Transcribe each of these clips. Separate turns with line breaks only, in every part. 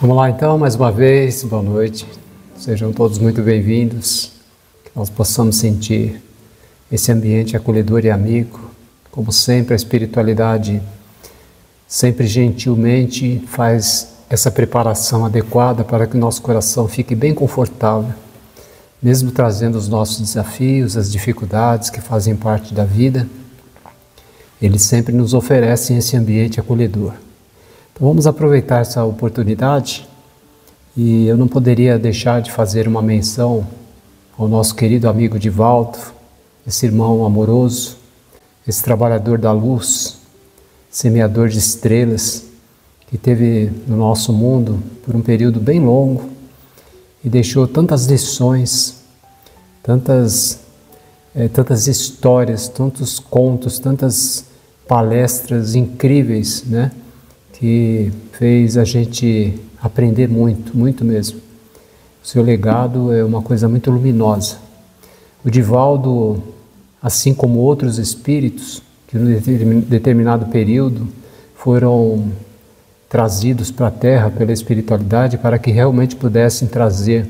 Vamos lá então, mais uma vez, boa noite. Sejam todos muito bem-vindos. Que nós possamos sentir esse ambiente acolhedor e amigo. Como sempre, a espiritualidade sempre gentilmente faz essa preparação adequada para que o nosso coração fique bem confortável, mesmo trazendo os nossos desafios, as dificuldades que fazem parte da vida. Eles sempre nos oferecem esse ambiente acolhedor. Então vamos aproveitar essa oportunidade e eu não poderia deixar de fazer uma menção ao nosso querido amigo Divaldo, esse irmão amoroso, esse trabalhador da luz, semeador de estrelas, que esteve no nosso mundo por um período bem longo e deixou tantas lições, tantas histórias, tantos contos, tantas palestras incríveis, né? Que fez a gente aprender muito, muito mesmo. O seu legado é uma coisa muito luminosa. O Divaldo, assim como outros espíritos, que em determinado período foram trazidos para a Terra pela espiritualidade para que realmente pudessem trazer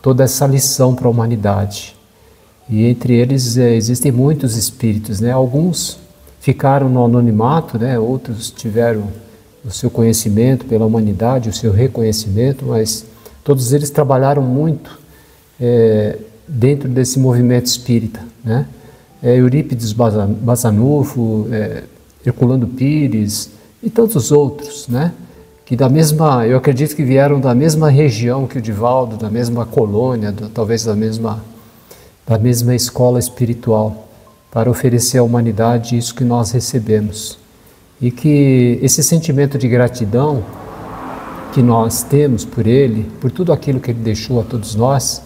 toda essa lição para a humanidade. E entre eles existem muitos espíritos, né? Alguns ficaram no anonimato, né? Outros tiveram o seu conhecimento pela humanidade, o seu reconhecimento, mas todos eles trabalharam muito dentro desse movimento espírita, né? Eurípides Basanufo, Herculano Pires e tantos outros, né? Que eu acredito que vieram da mesma região que o Divaldo, da mesma colônia, talvez da mesma escola espiritual, para oferecer à humanidade isso que nós recebemos. E que esse sentimento de gratidão que nós temos por ele, por tudo aquilo que ele deixou a todos nós,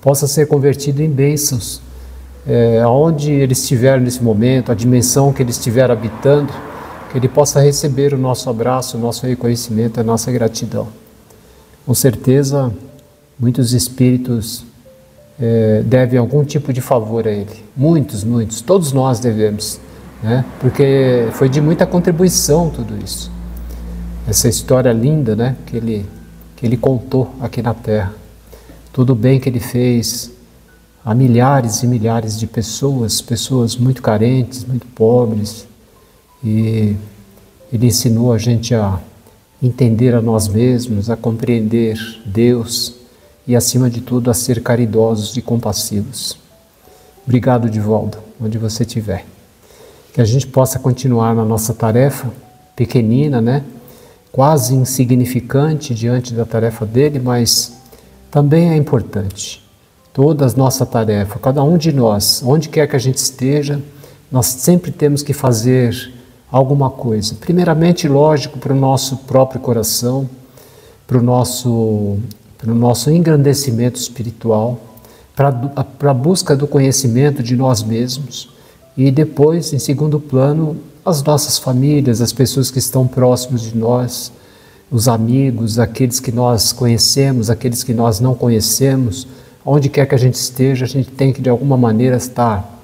possa ser convertido em bênçãos, aonde ele estiver nesse momento, a dimensão que ele estiver habitando, que ele possa receber o nosso abraço, o nosso reconhecimento, a nossa gratidão. Com certeza, muitos espíritos devem algum tipo de favor a ele. Muitos, todos nós devemos, né? Porque foi de muita contribuição tudo isso. Essa história linda, né? que ele contou aqui na Terra. Tudo o bem que ele fez a milhares e milhares de pessoas muito carentes, muito pobres. E ele ensinou a gente a entender a nós mesmos, a compreender Deus e, acima de tudo, a ser caridosos e compassivos. Obrigado, Divaldo, onde você estiver. Que a gente possa continuar na nossa tarefa pequenina, né? Quase insignificante diante da tarefa dele, mas também é importante. Toda a nossa tarefa, cada um de nós, onde quer que a gente esteja, nós sempre temos que fazer alguma coisa. Primeiramente, lógico, para o nosso próprio coração, para o nosso engrandecimento espiritual, para a busca do conhecimento de nós mesmos e depois, em segundo plano, as nossas famílias, as pessoas que estão próximos de nós, os amigos, aqueles que nós conhecemos, aqueles que nós não conhecemos. Onde quer que a gente esteja, a gente tem que de alguma maneira estar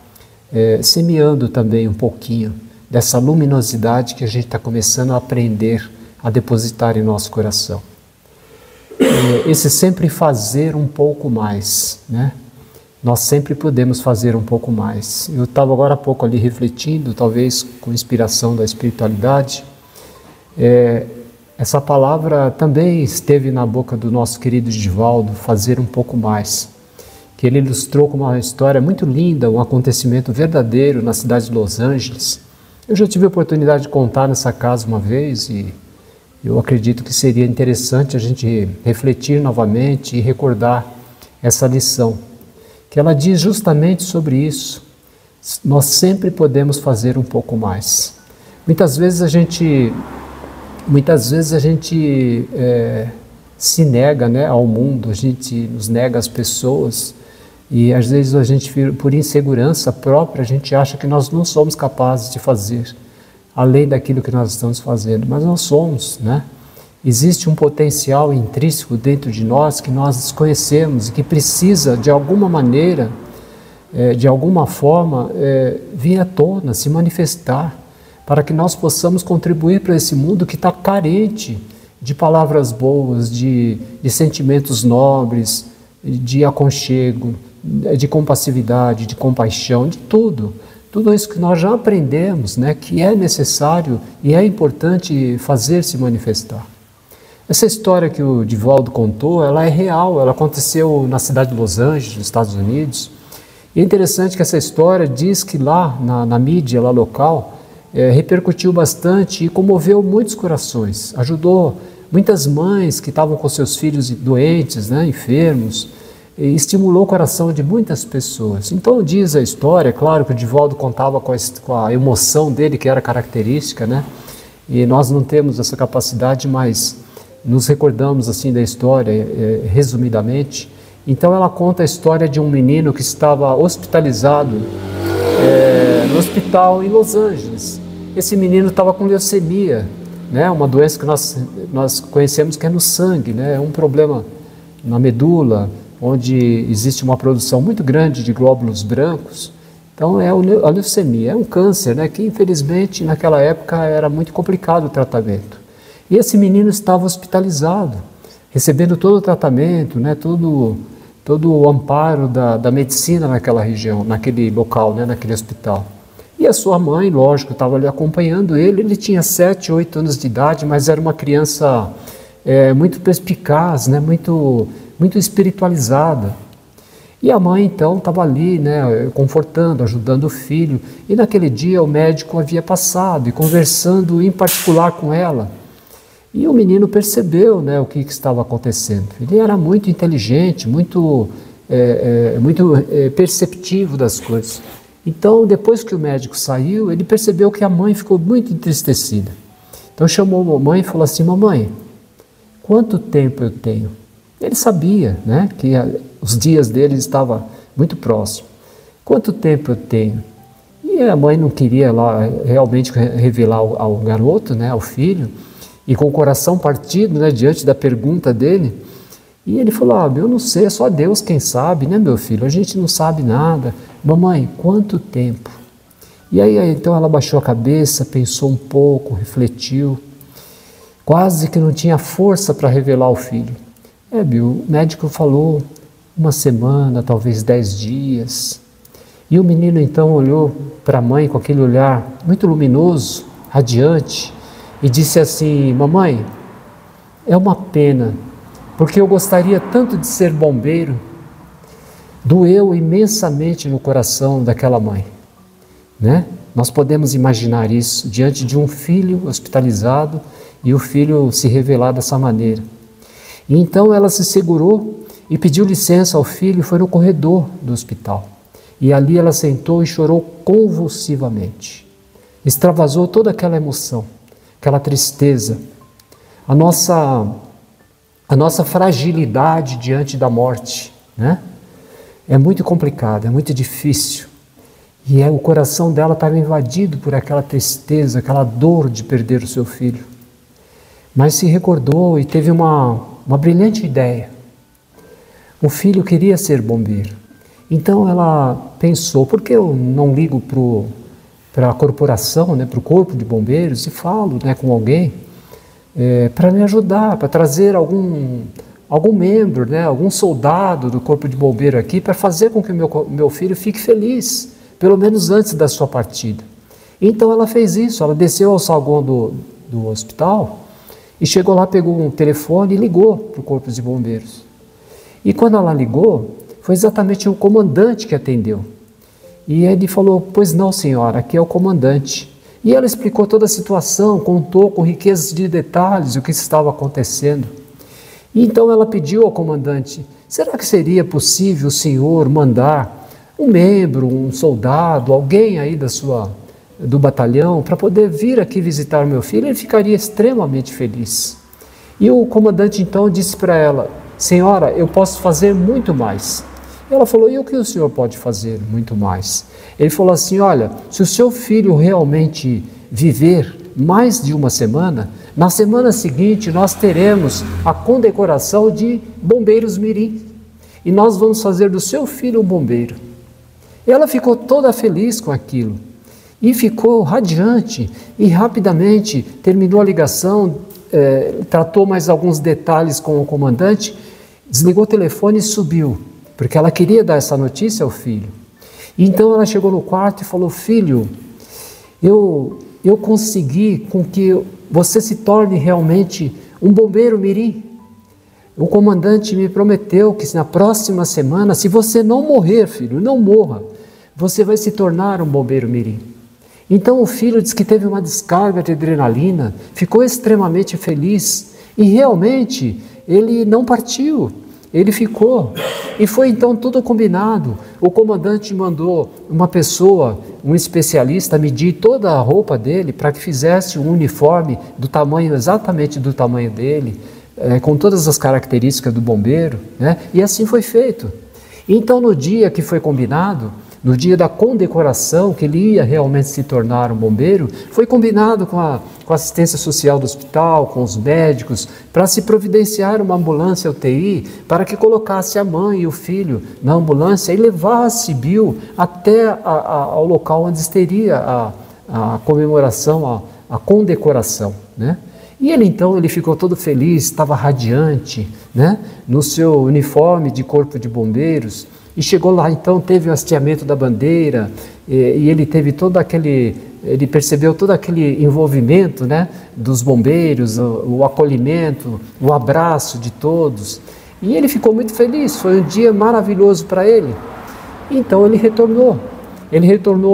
semeando também um pouquinho dessa luminosidade que a gente está começando a aprender a depositar em nosso coração. Esse sempre fazer um pouco mais, né? Nós sempre podemos fazer um pouco mais. Eu estava agora há pouco ali refletindo, talvez com inspiração da espiritualidade. Essa palavra também esteve na boca do nosso querido Divaldo, fazer um pouco mais. Que ele ilustrou com uma história muito linda, um acontecimento verdadeiro na cidade de Los Angeles. Eu já tive a oportunidade de contar nessa casa uma vez e eu acredito que seria interessante a gente refletir novamente e recordar essa lição, que ela diz justamente sobre isso. Nós sempre podemos fazer um pouco mais. Muitas vezes a gente se nega, né, ao mundo, a gente nos nega às pessoas e às vezes a gente, por insegurança própria, a gente acha que nós não somos capazes de fazer além daquilo que nós estamos fazendo, mas nós somos, né? Existe um potencial intrínseco dentro de nós que nós desconhecemos e que precisa, de alguma maneira, de alguma forma, vir à tona, se manifestar, para que nós possamos contribuir para esse mundo que está carente de palavras boas, de sentimentos nobres, de aconchego, de compassividade, de compaixão, de tudo. Tudo isso que nós já aprendemos, né, que é necessário e é importante fazer se manifestar. Essa história que o Divaldo contou, ela é real, ela aconteceu na cidade de Los Angeles, nos Estados Unidos. E é interessante que essa história diz que lá na mídia lá local repercutiu bastante e comoveu muitos corações, ajudou muitas mães que estavam com seus filhos doentes, né, enfermos, e estimulou o coração de muitas pessoas. Então diz a história, claro que o Divaldo contava com a emoção dele, que era característica, né? E nós não temos essa capacidade, mas nos recordamos assim da história, resumidamente. Então ela conta a história de um menino que estava hospitalizado no hospital em Los Angeles. Esse menino estava com leucemia, né? Uma doença que nós conhecemos que é no sangue, né? É um problema na medula, onde existe uma produção muito grande de glóbulos brancos. Então é a leucemia, é um câncer, né, que infelizmente naquela época era muito complicado o tratamento. E esse menino estava hospitalizado, recebendo todo o tratamento, né, todo o amparo da medicina naquela região, naquele local, né, naquele hospital. E a sua mãe, lógico, estava ali acompanhando ele tinha 7, 8 anos de idade, mas era uma criança muito perspicaz, né, muito espiritualizada. E a mãe então estava ali, né, confortando, ajudando o filho. E naquele dia o médico havia passado e conversando em particular com ela. E o menino percebeu, né, o que estava acontecendo. Ele era muito inteligente, muito perceptivo das coisas. Então, depois que o médico saiu, ele percebeu que a mãe ficou muito entristecida. Então chamou a mamãe e falou assim: mamãe, quanto tempo eu tenho? Ele sabia, né, que os dias dele estavam muito próximos. Quanto tempo eu tenho? E a mãe não queria lá realmente revelar ao garoto, né, ao filho, e com o coração partido, né, diante da pergunta dele. E ele falou: eu não sei, é só Deus quem sabe, né, meu filho? A gente não sabe nada. Mamãe, quanto tempo? E aí então ela baixou a cabeça, pensou um pouco, refletiu. Quase que não tinha força para revelar ao filho. O médico falou 1 semana, talvez 10 dias. E o menino então olhou para a mãe com aquele olhar muito luminoso, radiante, e disse assim: mamãe, é uma pena, porque eu gostaria tanto de ser bombeiro. Doeu imensamente no coração daquela mãe, né? Nós podemos imaginar isso diante de um filho hospitalizado e o filho se revelar dessa maneira. E então ela se segurou e pediu licença ao filho e foi no corredor do hospital. E ali ela sentou e chorou convulsivamente. Extravasou toda aquela emoção, aquela tristeza, a nossa fragilidade diante da morte, né? É muito complicado, é muito difícil. E o coração dela estava invadido por aquela tristeza, aquela dor de perder o seu filho. Mas se recordou e teve uma brilhante ideia. O filho queria ser bombeiro. Então ela pensou: por que eu não ligo para a corporação, né, para o corpo de bombeiros, e falo, né, com alguém para me ajudar, para trazer algum membro, né, algum soldado do corpo de bombeiro aqui, para fazer com que o meu filho fique feliz, pelo menos antes da sua partida. Então ela fez isso, ela desceu ao saguão do hospital e chegou lá, pegou um telefone e ligou para o corpo de bombeiros. E quando ela ligou, foi exatamente o comandante que atendeu. E ele falou: pois não, senhora, aqui é o comandante. E ela explicou toda a situação, contou com riquezas de detalhes o que estava acontecendo. E então ela pediu ao comandante: será que seria possível o senhor mandar um membro, um soldado, alguém aí do batalhão, para poder vir aqui visitar o meu filho? Ele ficaria extremamente feliz. E o comandante então disse para ela: senhora, eu posso fazer muito mais. Ela falou: e o que o senhor pode fazer muito mais? Ele falou assim: olha, se o seu filho realmente viver mais de 1 semana, na semana seguinte nós teremos a condecoração de bombeiros mirim. E nós vamos fazer do seu filho um bombeiro. Ela ficou toda feliz com aquilo. E ficou radiante. E rapidamente terminou a ligação, tratou mais alguns detalhes com o comandante, desligou o telefone e subiu, porque ela queria dar essa notícia ao filho. E então ela chegou no quarto e falou: filho, eu consegui com que você se torne realmente um bombeiro mirim. O comandante me prometeu que na próxima semana, se você não morrer, filho, não morra, você vai se tornar um bombeiro mirim. Então o filho disse que teve uma descarga de adrenalina, ficou extremamente feliz e realmente ele não partiu, ele ficou. E foi então tudo combinado. O comandante mandou uma pessoa, um especialista, medir toda a roupa dele para que fizesse um uniforme do tamanho, exatamente do tamanho dele, com todas as características do bombeiro, né? E assim foi feito. Então no dia que foi combinado, no dia da condecoração, que ele ia realmente se tornar um bombeiro, foi combinado com a assistência social do hospital, com os médicos, para se providenciar uma ambulância UTI, para que colocasse a mãe e o filho na ambulância e levasse Bill até ao local onde teria a comemoração, a condecoração, né? E ele ficou todo feliz, estava radiante, né? No seu uniforme de corpo de bombeiros. E chegou lá, então, teve o hasteamento da bandeira, e ele teve ele percebeu todo aquele envolvimento, né, dos bombeiros, o acolhimento, o abraço de todos. E ele ficou muito feliz, foi um dia maravilhoso para ele. Então ele retornou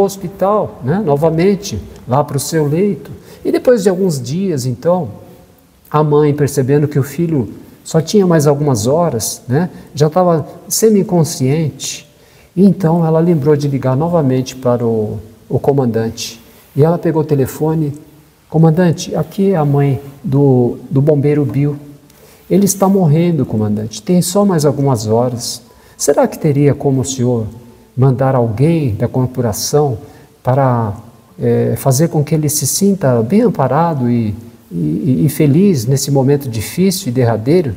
ao hospital, né, novamente, lá para o seu leito. E depois de alguns dias, então, a mãe, percebendo que o filho só tinha mais algumas horas, né? Já estava semi-inconsciente. E então ela lembrou de ligar novamente para o comandante. E ela pegou o telefone: comandante, aqui é a mãe do bombeiro Bill. Ele está morrendo, comandante, tem só mais algumas horas. Será que teria como o senhor mandar alguém da corporação para fazer com que ele se sinta bem amparado e feliz nesse momento difícil e derradeiro?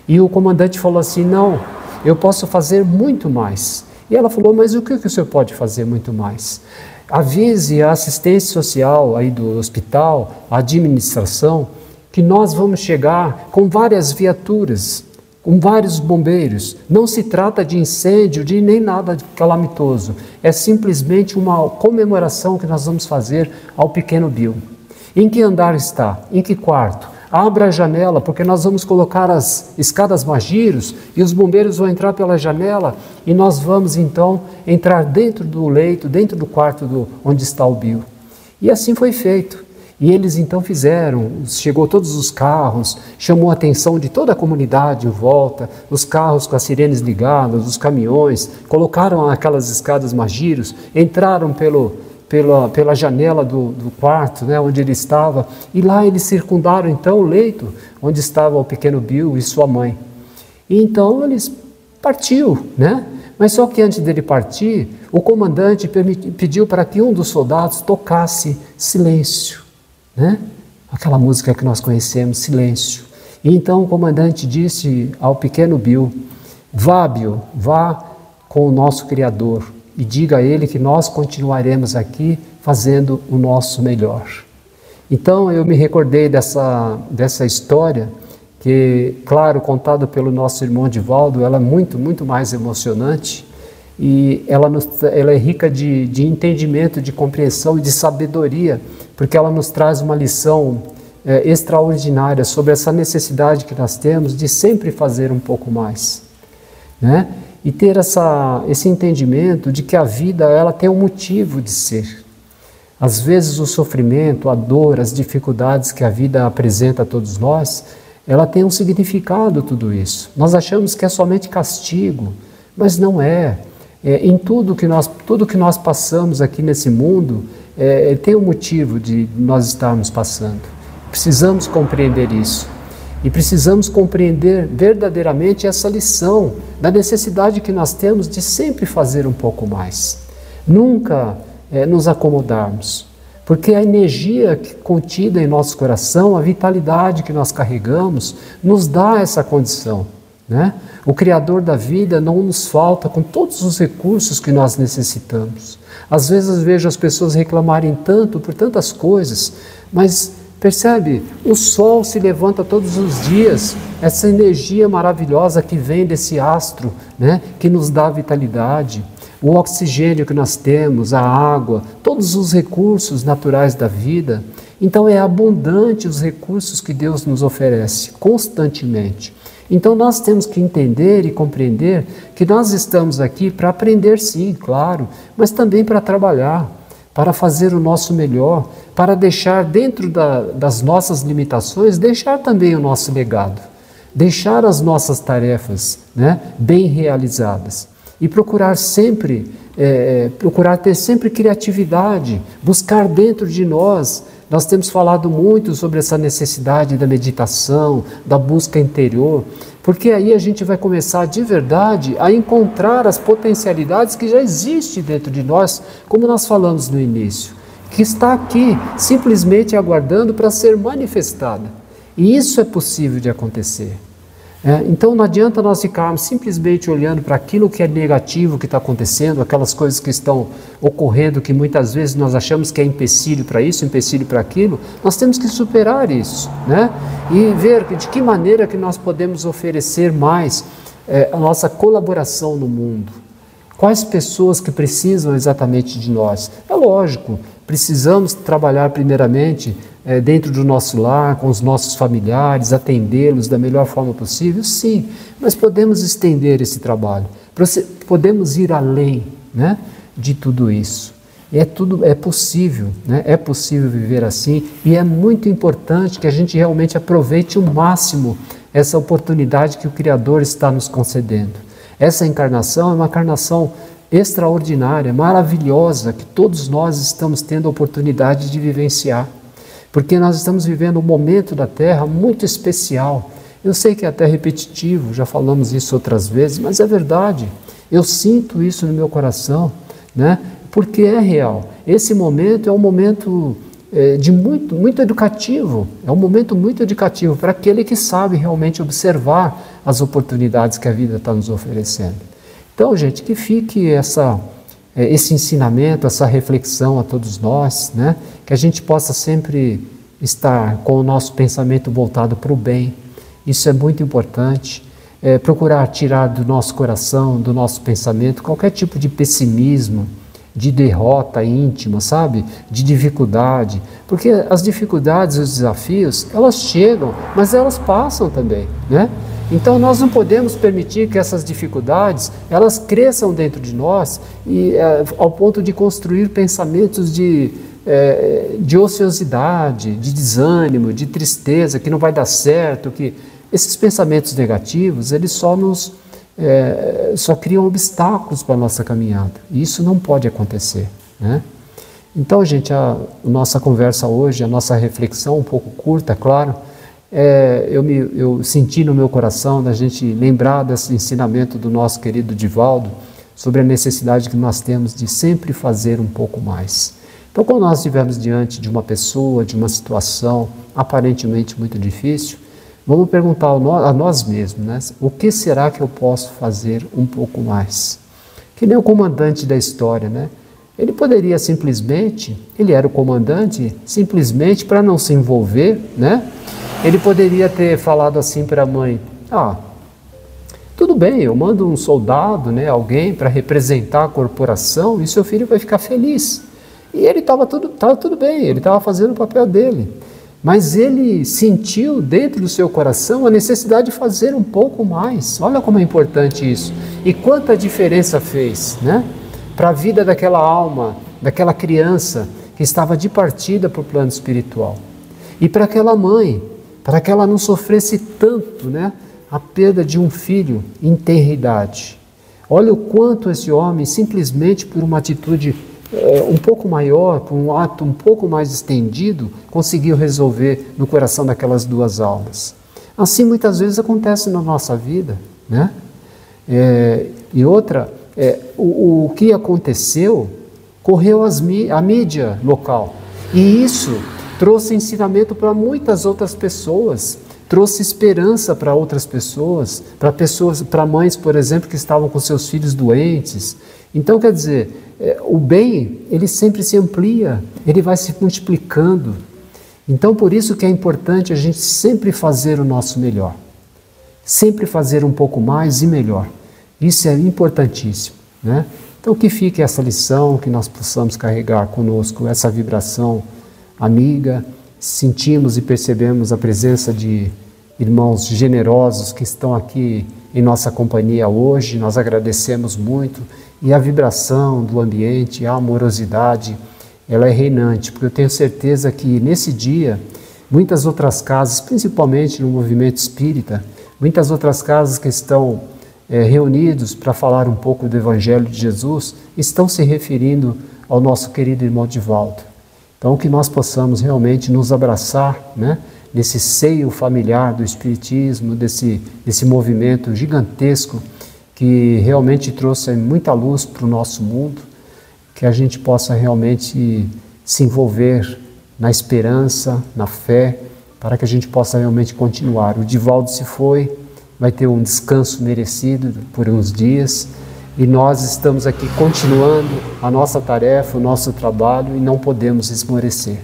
E o comandante falou assim: não, eu posso fazer muito mais. E ela falou: mas o que o senhor pode fazer muito mais? Avise a assistência social aí do hospital, a administração, que nós vamos chegar com várias viaturas, com vários bombeiros. Não se trata de incêndio, de nem nada calamitoso. É simplesmente uma comemoração que nós vamos fazer ao pequeno Bill. Em que andar está? Em que quarto? Abra a janela, porque nós vamos colocar as escadas Magiros e os bombeiros vão entrar pela janela e nós vamos então entrar dentro do leito, dentro do quarto onde está o Bill. E assim foi feito. E eles então fizeram, chegou todos os carros, chamou a atenção de toda a comunidade em volta, os carros com as sirenes ligadas, os caminhões, colocaram aquelas escadas Magiros, entraram pela janela do quarto, né, onde ele estava, e lá eles circundaram então o leito onde estava o pequeno Bill e sua mãe. E então eles partiu, né? Mas só que antes dele partir, o comandante pediu para que um dos soldados tocasse Silêncio, né? Aquela música que nós conhecemos, Silêncio. E então o comandante disse ao pequeno Bill: vá, Bill, vá com o nosso Criador e diga a ele que nós continuaremos aqui fazendo o nosso melhor. Então eu me recordei dessa história, que, claro, contada pelo nosso irmão Divaldo, ela é muito, muito mais emocionante e ela é rica de entendimento, de compreensão e de sabedoria, porque ela nos traz uma lição extraordinária sobre essa necessidade que nós temos de sempre fazer um pouco mais, né? E ter esse entendimento de que a vida ela tem um motivo de ser. Às vezes o sofrimento, a dor, as dificuldades que a vida apresenta a todos nós, ela tem um significado, tudo isso. Nós achamos que é somente castigo, mas não é. Em tudo que nós passamos aqui nesse mundo, tem um motivo de nós estarmos passando. Precisamos compreender isso. E precisamos compreender verdadeiramente essa lição da necessidade que nós temos de sempre fazer um pouco mais. Nunca nos acomodarmos, porque a energia contida em nosso coração, a vitalidade que nós carregamos, nos dá essa condição, né? O Criador da vida não nos falta com todos os recursos que nós necessitamos. Às vezes vejo as pessoas reclamarem tanto por tantas coisas, mas Percebe? O sol se levanta todos os dias, essa energia maravilhosa que vem desse astro, né, que nos dá vitalidade, o oxigênio que nós temos, a água, todos os recursos naturais da vida. Então é abundante os recursos que Deus nos oferece constantemente. Então nós temos que entender e compreender que nós estamos aqui para aprender, sim, claro, mas também para trabalhar, para fazer o nosso melhor, para deixar dentro das nossas limitações, deixar também o nosso legado, deixar as nossas tarefas, né, bem realizadas e procurar sempre, procurar ter sempre criatividade, buscar dentro de nós. Nós temos falado muito sobre essa necessidade da meditação, da busca interior, porque aí a gente vai começar de verdade a encontrar as potencialidades que já existem dentro de nós, como nós falamos no início, que está aqui simplesmente aguardando para ser manifestada. E isso é possível de acontecer. Então não adianta nós ficarmos simplesmente olhando para aquilo que é negativo que está acontecendo, aquelas coisas que estão ocorrendo, que muitas vezes nós achamos que é empecilho para isso, empecilho para aquilo. Nós temos que superar isso, né? E ver de que maneira que nós podemos oferecer mais a nossa colaboração no mundo. Quais pessoas que precisam exatamente de nós? É lógico, precisamos trabalhar primeiramente dentro do nosso lar, com os nossos familiares, atendê-los da melhor forma possível, sim, mas podemos estender esse trabalho, podemos ir além, né, de tudo isso. É possível, né? É possível viver assim e é muito importante que a gente realmente aproveite o máximo essa oportunidade que o Criador está nos concedendo. Essa encarnação é uma encarnação extraordinária, maravilhosa, que todos nós estamos tendo a oportunidade de vivenciar. Porque nós estamos vivendo um momento da Terra muito especial. Eu sei que é até repetitivo, já falamos isso outras vezes, mas é verdade. Eu sinto isso no meu coração, né? Porque é real. Esse momento é um momento muito educativo, é um momento muito educativo para aquele que sabe realmente observar as oportunidades que a vida está nos oferecendo. Então, gente, que fique esse ensinamento, essa reflexão a todos nós, né? Que a gente possa sempre estar com o nosso pensamento voltado para o bem. Isso é muito importante. Procurar tirar do nosso coração, do nosso pensamento, qualquer tipo de pessimismo, de derrota íntima, sabe? De dificuldade. Porque as dificuldades e os desafios, elas chegam, mas elas passam também, né? Então nós não podemos permitir que essas dificuldades, elas cresçam dentro de nós e ao ponto de construir pensamentos de ociosidade, de desânimo, de tristeza, que não vai dar certo, que esses pensamentos negativos, eles só criam obstáculos para a nossa caminhada. E isso não pode acontecer, né? Então, gente, a nossa conversa hoje, a nossa reflexão, um pouco curta, claro, eu senti no meu coração da gente lembrar desse ensinamento do nosso querido Divaldo sobre a necessidade que nós temos de sempre fazer um pouco mais. Então, quando nós estivermos diante de uma pessoa, de uma situação aparentemente muito difícil, vamos perguntar a nós mesmos, né? O que será que eu posso fazer um pouco mais? Que nem o comandante da história, né? Ele poderia simplesmente, ele era o comandante, simplesmente para não se envolver, né? Ele poderia ter falado assim para a mãe: tudo bem, eu mando um soldado, né, alguém para representar a corporação e seu filho vai ficar feliz. E ele estava tudo bem, ele estava fazendo o papel dele. Mas ele sentiu dentro do seu coração a necessidade de fazer um pouco mais. Olha como é importante isso. E quanta diferença fez, né? Para a vida daquela alma, daquela criança que estava de partida para o plano espiritual. E para aquela mãe, para que ela não sofresse tanto, né, a perda de um filho em tenra idade. Olha o quanto esse homem, simplesmente por uma atitude um pouco maior, por um ato um pouco mais estendido, conseguiu resolver no coração daquelas duas almas. Assim muitas vezes acontece na nossa vida, né? E outra, o que aconteceu correu a mídia local, e isso trouxe ensinamento para muitas outras pessoas, trouxe esperança para outras pessoas, para mães, por exemplo, que estavam com seus filhos doentes. Então, quer dizer, o bem, ele sempre se amplia, ele vai se multiplicando. Então, por isso que é importante a gente sempre fazer o nosso melhor. Sempre fazer um pouco mais e melhor. Isso é importantíssimo, né? Então, que fique essa lição, que nós possamos carregar conosco essa vibração amiga, sentimos e percebemos a presença de irmãos generosos que estão aqui em nossa companhia hoje, nós agradecemos muito, e a vibração do ambiente, a amorosidade, ela é reinante, porque eu tenho certeza que nesse dia, muitas outras casas, principalmente no movimento espírita, muitas outras casas que estão reunidos para falar um pouco do Evangelho de Jesus, estão se referindo ao nosso querido irmão Divaldo. Então, que nós possamos realmente nos abraçar, né, nesse seio familiar do Espiritismo, desse movimento gigantesco que realmente trouxe muita luz para o nosso mundo, que a gente possa realmente se envolver na esperança, na fé, para que a gente possa realmente continuar. O Divaldo se foi, vai ter um descanso merecido por uns dias, e nós estamos aqui continuando a nossa tarefa, o nosso trabalho, e não podemos esmorecer.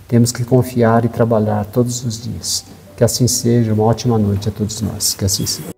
Temos que confiar e trabalhar todos os dias. Que assim seja, uma ótima noite a todos nós. Que assim seja.